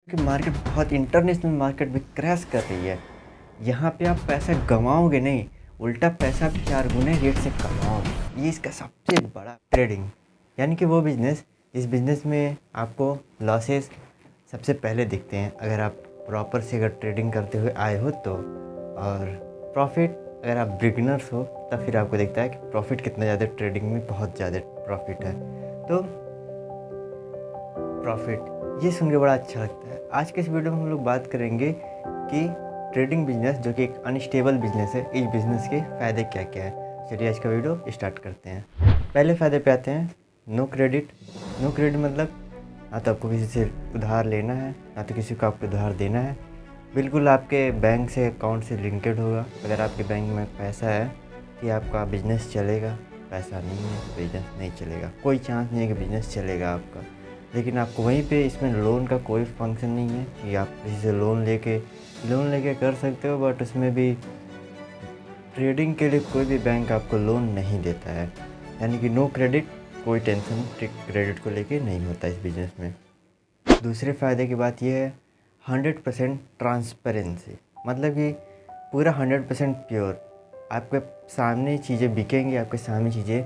कि मार्केट बहुत international market भी क्रैश कर रही है। यहाँ पे आप पैसा गँवाओगे नहीं, उल्टा पैसा आप 4 गुने रेट से कमाओगे। ये इसका सबसे बड़ा ट्रेडिंग, यानी कि वो बिज़नेस जिस बिज़नेस में आपको लॉसेस सबसे पहले दिखते हैं अगर आप प्रॉपर से अगर ट्रेडिंग करते हुए आए हो तो। और प्रॉफिट अगर आप बिगिनर्स हो तब फिर आपको दिखता है कि प्रॉफिट कितना ज़्यादा ट्रेडिंग में बहुत ज़्यादा प्रॉफिट है। तो प्रॉफिट ये सुन के बड़ा अच्छा लगता है। आज के इस वीडियो में हम लोग बात करेंगे कि ट्रेडिंग बिजनेस जो कि एक अनस्टेबल बिजनेस है, इस बिज़नेस के फ़ायदे क्या क्या है। चलिए आज का वीडियो स्टार्ट करते हैं। पहले फ़ायदे पे आते हैं। No credit. नो क्रेडिट मतलब ना तो आपको किसी से उधार लेना है, ना तो किसी को आपको उधार देना है। बिल्कुल आपके बैंक से अकाउंट से लिंकेड होगा। अगर आपके बैंक में पैसा है कि आपका बिज़नेस चलेगा, पैसा नहीं है तो बिज़नेस नहीं चलेगा। कोई चांस नहीं है कि बिज़नेस चलेगा आपका। लेकिन आपको वहीं पे इसमें लोन का कोई फंक्शन नहीं है कि आप किसी से लोन लेके कर सकते हो, बट उसमें भी ट्रेडिंग के लिए कोई भी बैंक आपको लोन नहीं देता है। यानी कि नो क्रेडिट, कोई टेंशन क्रेडिट को लेके नहीं होता इस बिज़नेस में। दूसरे फ़ायदे की बात यह है 100% ट्रांसपेरेंसी, मतलब कि पूरा 100% प्योर। आपके सामने चीज़ें बिकेंगी, आपके सामने चीज़ें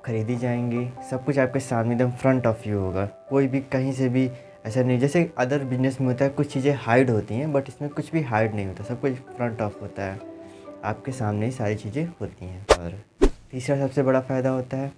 खरीदी जाएंगी, सब कुछ आपके सामने एकदम फ्रंट ऑफ व्यू होगा। कोई भी कहीं से भी ऐसा नहीं, जैसे अदर बिजनेस में होता है कुछ चीज़ें हाइड होती हैं, बट इसमें कुछ भी हाइड नहीं होता, सब कुछ फ्रंट ऑफ होता है, आपके सामने ही सारी चीज़ें होती हैं। और तीसरा सबसे बड़ा फ़ायदा होता है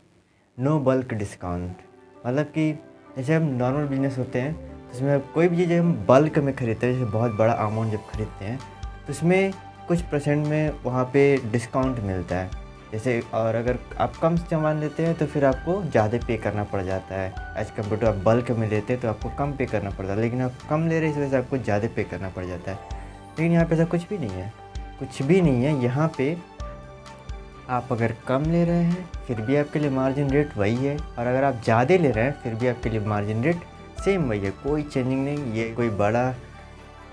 नो बल्क डिस्काउंट। मतलब कि जैसे हम नॉर्मल बिजनेस होते हैं तो उसमें कोई भी चीज़ हम बल्क में ख़रीदते हैं, जैसे बहुत बड़ा अमाउंट जब खरीदते हैं तो उसमें कुछ परसेंट में वहाँ पे डिस्काउंट मिलता है जैसे। और अगर आप कम सामान लेते हैं तो फिर आपको ज़्यादा पे करना पड़ जाता है एज़ कम्पेयर टू आप बल्क में लेते हैं तो आपको कम पे करना पड़ता है। लेकिन आप कम ले रहे हैं इस वजह से आपको ज़्यादा पे करना पड़ जाता है। लेकिन यहाँ पे ऐसा कुछ भी नहीं है, कुछ भी नहीं है। यहाँ पे आप अगर कम ले रहे हैं फिर भी आपके लिए मार्जिन रेट वही है, और अगर आप ज़्यादा ले रहे हैं फिर भी आपके लिए मार्जिन रेट सेम वही है, कोई चेंजिंग नहीं। ये कोई बड़ा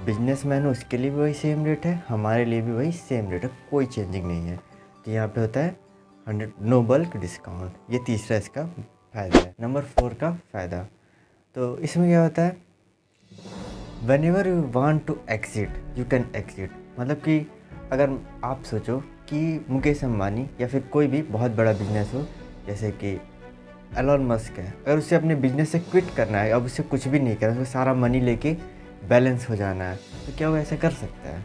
बिजनेसमैन है उसके लिए भी वही सेम रेट है, हमारे लिए भी वही सेम रेट है, कोई चेंजिंग नहीं है। तो यहाँ पे होता है 100 नो बल्क डिस्काउंट। ये तीसरा इसका फ़ायदा है। नंबर 4 का फ़ायदा, तो इसमें क्या होता है whenever you want to exit you can exit. मतलब कि अगर आप सोचो कि मुकेश अंबानी या फिर कोई भी बहुत बड़ा बिजनेस हो, जैसे कि एलोन मस्क है, अगर उसे अपने बिजनेस से क्विट करना है, अब उसे कुछ भी नहीं करना, उसे सारा मनी लेके बैलेंस हो जाना है, तो क्या वो ऐसा कर सकता है?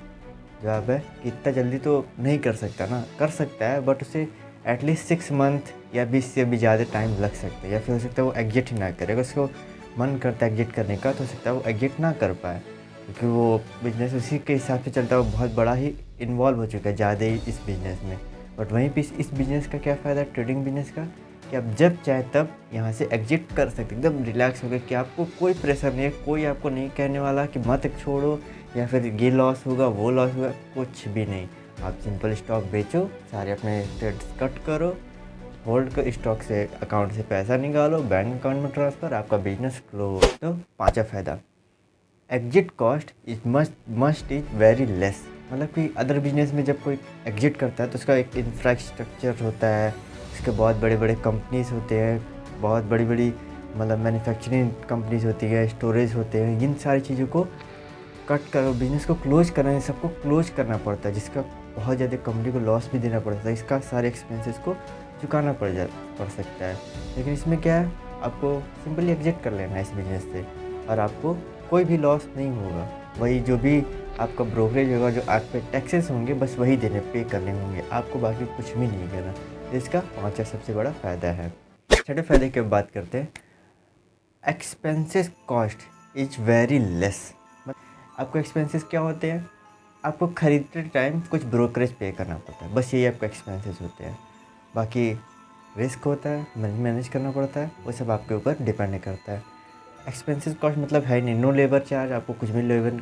जवाब है कि इतना जल्दी तो नहीं कर सकता ना। कर सकता है बट उसे एटलीस्ट 6 मंथ या 20 से भी ज़्यादा टाइम लग सकता है, या फिर हो सकता है वो एग्जिट ही ना करे। अगर उसको मन करता है एग्जिट करने का तो हो सकता है वो एग्जिट ना कर पाए, क्योंकि वो बिज़नेस उसी के हिसाब से चलता है, वो बहुत बड़ा ही इन्वॉल्व हो चुका है ज़्यादा ही इस बिज़नेस में। बट वहीं पे इस बिज़नेस का क्या फ़ायदा है ट्रेडिंग बिज़नेस का, कि आप जब चाहे तब यहाँ से एग्जिट कर सकते, एकदम रिलैक्स हो गए कि आपको कोई प्रेशर नहीं है, कोई आपको नहीं कहने वाला कि मत छोड़ो या फिर ये लॉस होगा वो लॉस होगा, कुछ भी नहीं। आप सिंपल स्टॉक बेचो, सारे अपने ट्रेड्स कट करो, होल्ड कर, स्टॉक से अकाउंट से पैसा निकालो, बैंक अकाउंट में ट्रांसफ़र, आपका बिजनेस क्लोज। तो पांचवा फ़ायदा exit cost is must is very less. मतलब कि अदर बिजनेस में जब कोई एग्जिट करता है तो उसका एक इंफ्रास्ट्रक्चर होता है, उसके बहुत बड़े बड़े कंपनीज होते हैं, बहुत बड़ी बड़ी मतलब मैन्युफैक्चरिंग कंपनीज होती है, स्टोरेज होते हैं। इन सारी चीज़ों को कट कर बिज़नेस को क्लोज करना है, सबको क्लोज करना पड़ता है, जिसका बहुत ज़्यादा कंपनी को लॉस भी देना पड़ता है, इसका सारे एक्सपेंसेस को चुकाना पड़ सकता है। लेकिन इसमें क्या है, आपको सिंपली एग्जिट कर लेना है इस बिज़नेस से और आपको कोई भी लॉस नहीं होगा। वही जो भी आपका ब्रोकरेज होगा, जो आप पे टैक्सेस होंगे, बस वही पे करने होंगे, आपको बाकी कुछ भी नहीं करना। इसका पांचवा सबसे बड़ा फ़ायदा है। छठे फ़ायदे की बात करते हैं, expenses cost is very less. आपको एक्सपेंसेस क्या होते हैं, आपको खरीदते टाइम कुछ ब्रोकरेज पे करना पड़ता है, बस यही आपके एक्सपेंसेस होते हैं। बाकी रिस्क होता है, मनी मैनेज करना पड़ता है, वो सब आपके ऊपर डिपेंड करता है। एक्सपेंसेस कॉस्ट मतलब है नहीं, नो लेबर चार्ज, आपको कुछ भी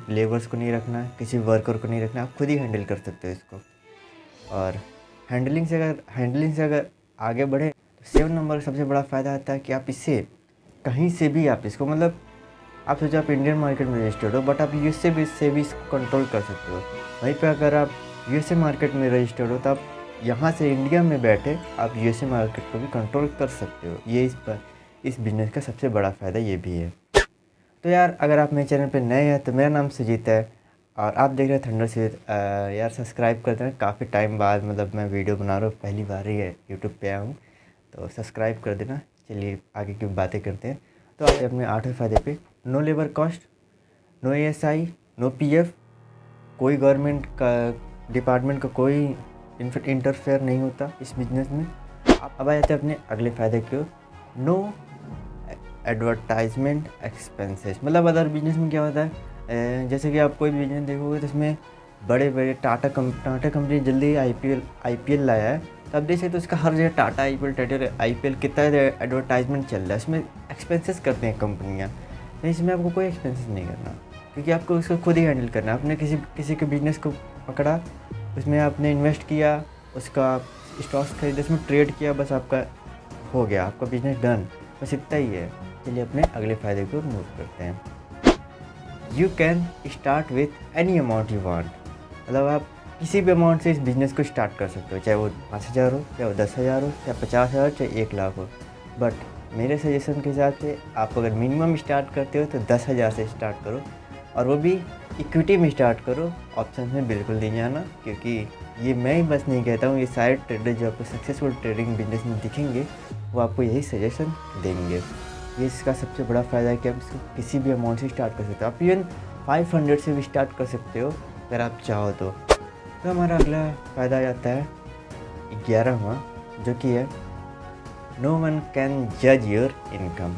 लेबर्स को नहीं रखना है, किसी वर्कर को नहीं रखना है, आप खुद ही हैंडल कर सकते हो इसको। और हैंडलिंग से अगर आगे बढ़े तो 7 नंबर का सबसे बड़ा फ़ायदा आता है कि आप इससे कहीं से भी आप इसको मतलब आप सोचो आप इंडियन मार्केट में रजिस्टर्ड हो, बट आप यूएसए से भी इसको कंट्रोल कर सकते हो। वहीं पे अगर आप यूएसए मार्केट में रजिस्टर्ड हो तो आप यहाँ से इंडिया में बैठे आप यूएसए मार्केट को भी कंट्रोल कर सकते हो। ये इस बिज़नेस का सबसे बड़ा फ़ायदा ये भी है। तो यार अगर आप मेरे चैनल पे नए हैं तो मेरा नाम सुजीत है और आप देख रहे हैं थंडर सुजीत। यार सब्सक्राइब कर देना, काफ़ी टाइम बाद मतलब मैं वीडियो बना रहा हूँ, पहली बार ही है यूट्यूब पे आया हूँ, तो सब्सक्राइब कर देना। चलिए आगे की बातें करते हैं। तो आज अपने 8वें फ़ायदे पे, no labour cost, no ESI, no PF, कोई गवर्नमेंट का डिपार्टमेंट का कोई इंटरफेयर नहीं होता इस बिज़नेस में। अब आ जाते हैं अपने अगले फ़ायदे को, नो एडवर्टाइजमेंट एक्सपेंसेस। मतलब अदर बिजनेस में क्या होता है, जैसे कि आप कोई बिजनेस देखोगे तो इसमें बड़े बड़े टाटा कंपनी जल्दी IPL लाया है, तो आप देख सकते हो उसका हर जगह टाटा IPL कितना एडवर्टाइजमेंट चल रहा है, उसमें एक्सपेंसेस करते हैं कंपनियाँ। तो इसमें आपको कोई एक्सपेंसेस नहीं करना, क्योंकि आपको उसको खुद ही हैंडल करना है। आपने किसी के बिजनेस को पकड़ा, उसमें आपने इन्वेस्ट किया, उसका स्टॉक्स खरीदे, उसमें ट्रेड किया, बस आपका हो गया, आपका बिजनेस डन, बस इतना ही है। चलिए अपने अगले फ़ायदे को मूव करते हैं। You can start with any amount you want. मतलब आप किसी भी अमाउंट से इस बिज़नेस को स्टार्ट कर सकते हो, चाहे वो 5,000 हो, चाहे वो 10,000 हो, चाहे 50,000, चाहे 1,00,000 हो। बट मेरे सजेशन के हिसाब से आप अगर मिनिमम स्टार्ट करते हो तो 10,000 से स्टार्ट करो, और वो भी इक्विटी में स्टार्ट करो। ऑप्शन में बिल्कुल नहीं जाना, क्योंकि ये मैं ही बस नहीं कहता हूँ, ये सारे ट्रेडर जो आपको सक्सेसफुल ट्रेडिंग बिजनेस में दिखेंगे वो आपको यही सजेशन देंगे। ये इसका सबसे बड़ा फ़ायदा है कि आप इसको किसी भी अमाउंट से स्टार्ट कर सकते हो। आप इवन 500 से भी स्टार्ट कर सकते हो अगर आप चाहो तो। हमारा अगला फ़ायदा आता है 11वां, जो कि है नो वन कैन जज योर इनकम।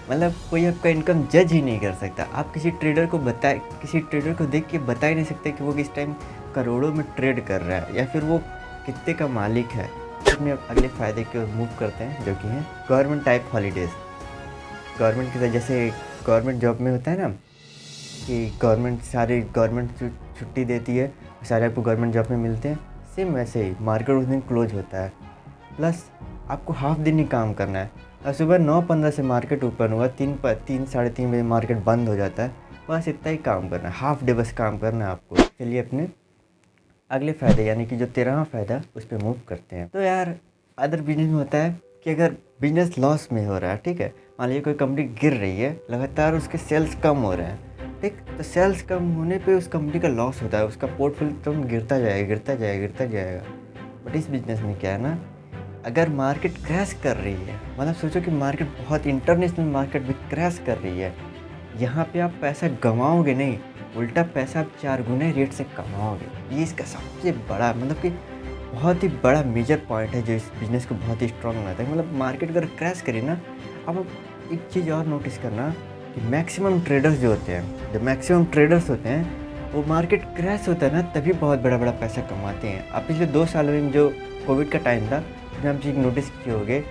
मतलब कोई आपका इनकम जज ही नहीं कर सकता। आप किसी ट्रेडर को देख के बता ही नहीं सकते कि वो किस टाइम करोड़ों में ट्रेड कर रहा है या फिर वो कितने का मालिक है। अपने अगले फ़ायदे की ओर मूव करते हैं, जो कि है गवर्नमेंट टाइप हॉलीडेज़। गवर्नमेंट की तरह, जैसे गवर्नमेंट जॉब में होता है ना कि गवर्नमेंट छुट्टी देती है, सारे आपको गवर्नमेंट जॉब में मिलते हैं, सेम वैसे ही मार्केट उस दिन क्लोज होता है, प्लस आपको हाफ दिन ही काम करना है। और सुबह 9:15 से मार्केट ओपन हुआ, 3 साढ़े 3 बजे मार्केट बंद हो जाता है। बस इतना ही काम करना है, हाफ डे बस काम करना है आपको। चलिए अपने अगले फ़ायदे यानी कि जो 13वां फ़ायदा उस पर मूव करते हैं। तो यार अदर बिजनेस में होता है कि अगर बिजनेस लॉस में हो रहा है, ठीक है, मान लीजिए कोई कंपनी गिर रही है, लगातार उसके सेल्स कम हो रहे हैं, ठीक, तो सेल्स कम होने पे उस कंपनी का लॉस होता है, उसका पोर्टफोलियो एकदम गिरता जाएगा। बट इस बिज़नेस में क्या है ना, अगर मार्केट क्रैश कर रही है, मतलब सोचो कि मार्केट बहुत इंटरनेशनल मार्केट भी क्रैश कर रही है, यहाँ पे आप पैसा गंवाओगे नहीं, उल्टा पैसा आप 4 गुने रेट से कमाओगे। ये इसका सबसे बड़ा मतलब कि बहुत ही बड़ा मेजर पॉइंट है जो इस बिज़नेस को बहुत ही स्ट्रॉन्ग बनाता है। मतलब मार्केट अगर क्रैश करे ना, अब एक चीज़ और नोटिस करना कि मैक्सिमम ट्रेडर्स होते हैं, वो मार्केट क्रैश होता है ना तभी बहुत बड़ा पैसा कमाते हैं। अब पिछले 2 सालों में जो कोविड का टाइम था, उसमें आप चीज़ नोटिस किए होंगे,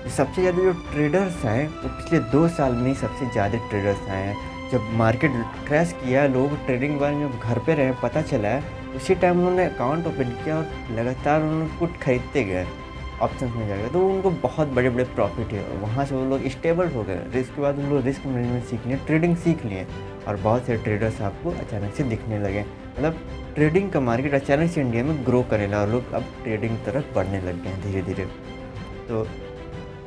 सबसे ज़्यादा जो ट्रेडर्स आए वो पिछले 2 साल में ही सबसे ज़्यादा ट्रेडर्स आए हैं। जब मार्केट क्रैश किया, लोग ट्रेडिंग के बारे में जब घर पे रहे पता चला है, उसी टाइम उन्होंने अकाउंट ओपन किया और लगातार उन्होंने पुट खरीदते गए ऑप्शन में जाकर, तो उनको बहुत बड़े प्रॉफिट है। और वहाँ से वो लोग स्टेबल हो गए। रिस्क के बाद उन लोग रिस्क मैनेजमेंट सीख लिए, ट्रेडिंग सीख लिए, और बहुत से ट्रेडर्स आपको अचानक से दिखने लगे। मतलब ट्रेडिंग का मार्केट अचानक से इंडिया में ग्रो करने लगा और लोग अब ट्रेडिंग की तरफ बढ़ने लग गए हैं धीरे धीरे। तो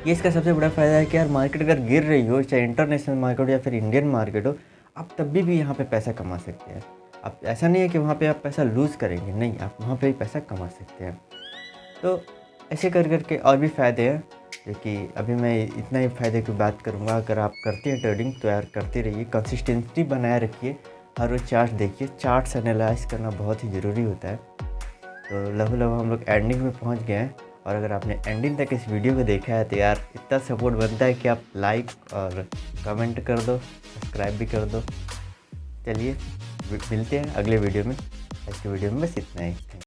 ये इसका सबसे बड़ा फ़ायदा है कि यार मार्केट अगर गिर रही हो, चाहे इंटरनेशनल मार्केट हो या फिर इंडियन मार्केट हो, आप तब भी यहाँ पे पैसा कमा सकते हैं। आप ऐसा नहीं है कि वहाँ पे आप पैसा लूज़ करेंगे, नहीं, आप वहाँ पे भी पैसा कमा सकते हैं। तो ऐसे करके और भी फ़ायदे हैं, जो कि अभी मैं इतना ही फ़ायदे की बात करूँगा। अगर आप करते हैं ट्रेडिंग तो यार करते रहिए, कंसिस्टेंसी बनाए रखिए, हर रोज़ चार्ट देखिए, चार्ट्स एनालाइज करना बहुत ही ज़रूरी होता है। तो लगभग हम लोग एंडिंग में पहुँच गए हैं, और अगर आपने एंडिंग तक इस वीडियो को देखा है तो यार इतना सपोर्ट बनता है कि आप लाइक और कमेंट कर दो, सब्सक्राइब भी कर दो। चलिए मिलते हैं अगले वीडियो में। आज के वीडियो में बस इतना ही।